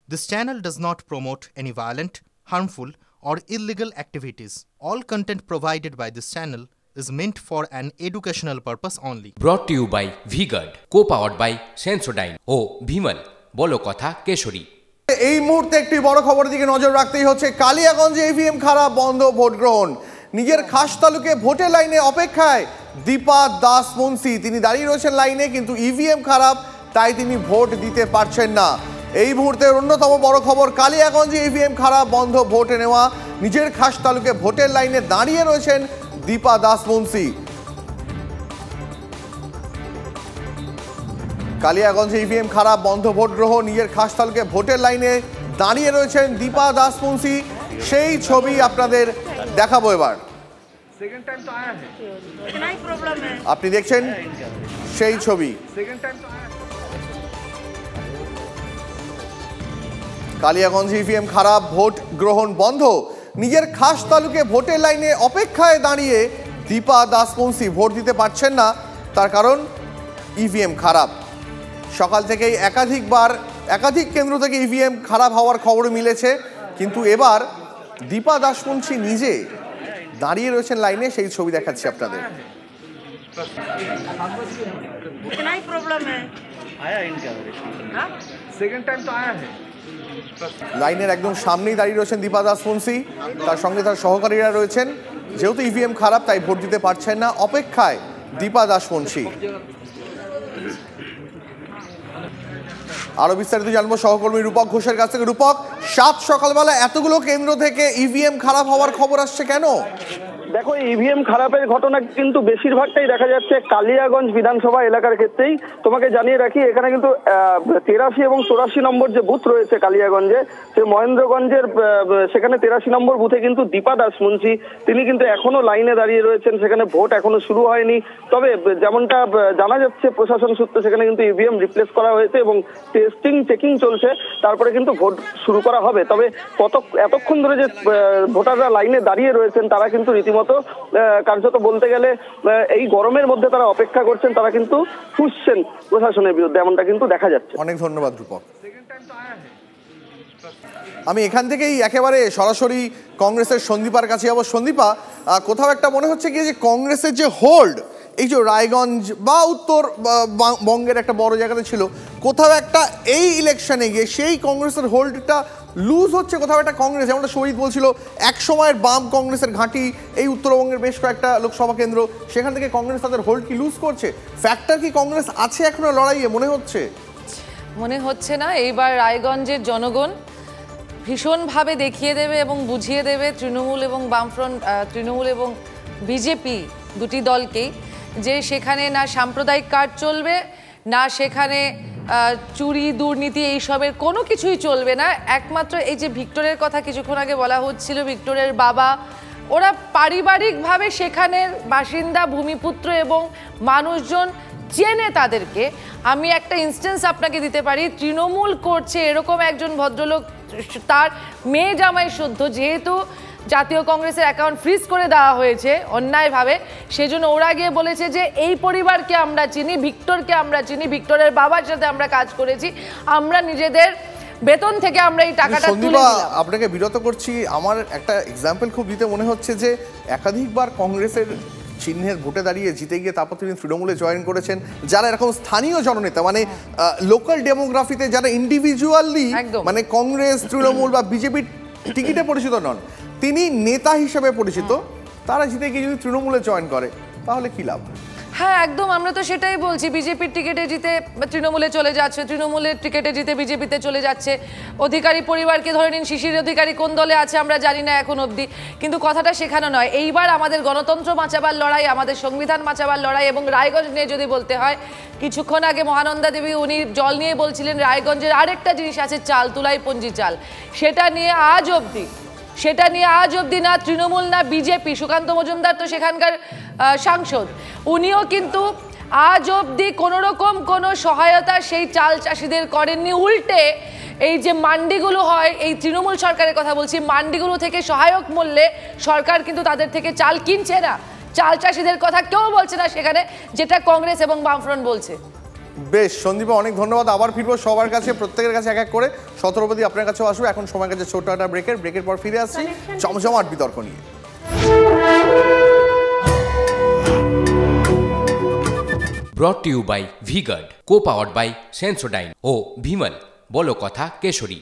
This channel does not promote any violent, harmful, or illegal activities. All content provided by this channel is meant for an educational purpose only. Brought to you by V-Guard, co-powered by Sensodyne O Bhimal, বলো কথা কেশরী। এই মুহূর্তে একটি বড় খবরের দিকে নজর রাখতেই হচ্ছে। কালিয়াগঞ্জে ইভিএম খারাপ, বন্ধ ভোট গ্রহণ। নিজের খাস তালুকে ভোটের লাইনে অপেক্ষায় দীপা দাস মুন্সি, তিনি দাঁড়িয়ে রয়েছেন লাইনে, কিন্তু ইভিএম খারাপ, তাই তিনি ভোট দিতে পারছেন না। এই মুহূর্তের অন্যতম বড় খবর, কালিয়াগঞ্জে ইভিএম খারাপ, বন্ধ ভোটে নেওয়া। নিজের খাস তালুকে ভোটের লাইনে দাঁড়িয়ে রয়েছেন দীপা দাস মুন্সি। কালিয়াগঞ্জে ইভিএম খারাপ, বন্ধ ভোট গ্রহণ, নিজের খাস তালুকে ভোটের লাইনে দাঁড়িয়ে রয়েছেন দীপা দাস মুন্সি। সেই ছবি আপনাদের দেখাবো এবার। আপনি দেখছেন সেই ছবি। কালিয়াগঞ্জে ইভিএম খারাপ, ভোট গ্রহণ বন্ধ। নিজের খাস তালুকে ভোটের লাইনে অপেক্ষায় দাঁড়িয়ে দীপা দাস মুন্সি ভোট দিতে পারছেন না, তার কারণ ইভিএম খারাপ। সকাল থেকেই একাধিক কেন্দ্র থেকে ইভিএম খারাপ হওয়ার খবর মিলেছে, কিন্তু এবার দীপা দাস মুন্সি নিজে দাঁড়িয়ে রয়েছেন লাইনে। সেই ছবি দেখাচ্ছি আপনাদের। লাইনের একদম সামনেই দাঁড়িয়ে রয়েছেন দীপা দাস মুন্সি, তার সঙ্গে তার সহকারীরা রয়েছেন। যেহেতু ইভিএম খারাপ, তাই ভোট দিতে পারছেন না, অপেক্ষায় দীপা দাস মুন্সি। আরো বিস্তারিত জানবো সহকর্মী রূপক ঘোষের কাছ থেকে। রূপক, সাত সকালবেলা এতগুলো কেন্দ্র থেকে ইভিএম খারাপ হওয়ার খবর আসছে কেন? দেখো, ইভিএম খারাপের ঘটনা কিন্তু বেশিরভাগটাই দেখা যাচ্ছে কালিয়াগঞ্জ বিধানসভা এলাকার ক্ষেত্রেই। তোমাকে জানিয়ে রাখি, এখানে কিন্তু 83 এবং 84 নম্বর যে বুথ রয়েছে কালিয়াগঞ্জে, সে মহেন্দ্রগঞ্জের সেখানে 83 নম্বর বুথে কিন্তু দীপা দাস মুন্সি, তিনি কিন্তু এখনো লাইনে দাঁড়িয়ে রয়েছেন। সেখানে ভোট এখনো শুরু হয়নি, তবে যেমনটা জানা যাচ্ছে প্রশাসন সূত্রে, সেখানে কিন্তু ইভিএম রিপ্লেস করা হয়েছে এবং চেকিং চলছে, তারপরে কিন্তু ভোট শুরু করা হবে। তবে এতক্ষণ ধরে যে ভোটাররা লাইনে দাঁড়িয়ে রয়েছেন, তারা কিন্তু রীতিমতো কার্যত বলতে গেলে এই গরমের মধ্যে তারা অপেক্ষা করছেন, তারা কিন্তু ফুঁসছেন প্রশাসনের বিরুদ্ধে, এমনটা কিন্তু দেখা যাচ্ছে। অনেক ধন্যবাদ রূপক। আমি এখান থেকেই একেবারে সরাসরি কংগ্রেসের সন্দীপার কাছে যাবো। সন্দীপা, কোথাও একটা মনে হচ্ছে কি যে কংগ্রেসের যে হোল্ড, এই যে রায়গঞ্জ বা উত্তর বঙ্গের একটা বড় জায়গাতে ছিল, কোথাও একটা এই ইলেকশনে গিয়ে সেই কংগ্রেসের হোল্ডটা লুজ হচ্ছে। কোথাও একটা কংগ্রেস, যেমনটা শহীদ বলছিল, এক সময়ের বাম কংগ্রেসের ঘাঁটি এই উত্তরবঙ্গের বেশ কয়েকটা লোকসভা কেন্দ্র, সেখান থেকে কংগ্রেস তাদের হোল্ড কি লুজ করছে? ফ্যাক্টর কি কংগ্রেস আছে এখনো লড়াইয়ে? মনে হচ্ছে না। এইবার রায়গঞ্জের জনগণ ভীষণভাবে দেখিয়ে দেবে এবং বুঝিয়ে দেবে তৃণমূল এবং বিজেপি দুটি দলকেই, যে সেখানে না সাম্প্রদায়িক কাজ চলবে, না সেখানে চুরি দুর্নীতি এইসবের কোনো কিছুই চলবে না। একমাত্র এই যে ভিক্টরের কথা কিছুক্ষণ আগে বলা হচ্ছিল, ভিক্টরের বাবা, ওরা পারিবারিকভাবে সেখানের বাসিন্দা, ভূমিপুত্র এবং মানুষজন চেনে তাদেরকে। আমি একটা ইনস্টেন্স আপনাকে দিতে পারি, তৃণমূল করছে এরকম একজন ভদ্রলোক, তার মেয়ে জামাই সদ্য, যেহেতু জাতীয় কংগ্রেসের অ্যাকাউন্ট ফ্রিজ করে দেওয়া হয়েছে অন্যায়ভাবে, সেজন্য ওরা গিয়ে বলেছে যে এই পরিবারকে আমরা চিনি, ভিক্টরকে আমরা চিনি, ভিক্টরের বাবার সাথে আমরা কাজ করেছি, আমরা নিজেদের বেতন থেকে আমরা এই টাকাটা তুলে নিলাম। আপনাকে বিরত করছি, আমার একটা এক্সাম্পল খুব দিতে মনে হচ্ছে যে একাধিকবার কংগ্রেসের চিহ্নের ভোটে দাঁড়িয়ে জিতে গিয়ে তারপর তিনি তৃণমূলে জয়েন করেছেন, যারা এরকম স্থানীয় জননেতা, মানে লোকাল ডেমোগ্রাফিতে যারা ইন্ডিভিজুয়ালি মানে কংগ্রেস, তৃণমূল বা বিজেপির টিকিটে পরিচিত নন, তিনি নেতা হিসেবে পরিচিত, তারা জিতে গিয়ে যদি তৃণমূলে জয়েন করে তাহলে কি লাভ? হ্যাঁ, একদম, আমরা তো সেটাই বলছি। বিজেপির টিকিটে জিতে তৃণমূলে চলে যাচ্ছে, তৃণমূলের টিকিটে জিতে বিজেপিতে চলে যাচ্ছে। অধিকারী পরিবারকে ধরে নিন, শিশির অধিকারী কোন দলে আছে আমরা জানি না এখন অবধি, কিন্তু কথাটা সেখানে নয়। এইবার আমাদের গণতন্ত্র বাঁচাবার লড়াই, আমাদের সংবিধান বাঁচাবার লড়াই। এবং রায়গঞ্জ নিয়ে যদি বলতে হয়, কিছুক্ষণ আগে মহানন্দা দেবী উনি জল নিয়ে বলছিলেন, রায়গঞ্জের আরেকটা জিনিস আছে, চাল, তুলাই পঞ্জি চাল, সেটা নিয়ে আজ অবধি না তৃণমূল না বিজেপি, সুকান্ত মজুমদার তো সেখানকার সাংসদ, উনিও কিন্তু আজ অবধি কোনোরকম কোনো সহায়তা সেই চাল চাষিদের করেননি। উল্টে এই যে মান্ডিগুলো হয়, এই তৃণমূল সরকারের কথা বলছি, মান্ডিগুলো থেকে সহায়ক মূল্যে সরকার কিন্তু তাদের থেকে চাল কিনছে না। চাল চাষিদের কথা কেউ বলছে না সেখানে, যেটা কংগ্রেস এবং বামফ্রন্ট বলছে। বেশ সন্দীপা, অনেক ধন্যবাদ। আবার ফিরবো সবার কাছে, প্রত্যেকের কাছে এক এক করে। শতরূপদি আপনার কাছেও আসবে। এখন সময় কাছে ছোট্ট একটা ব্রেকের পর ফিরে আসছি জমজমাট বিতর্ক নিয়ে। brought to you by V Guard, co-powered by Sensodyne ও ভিমল, বলো কথা কেশরী।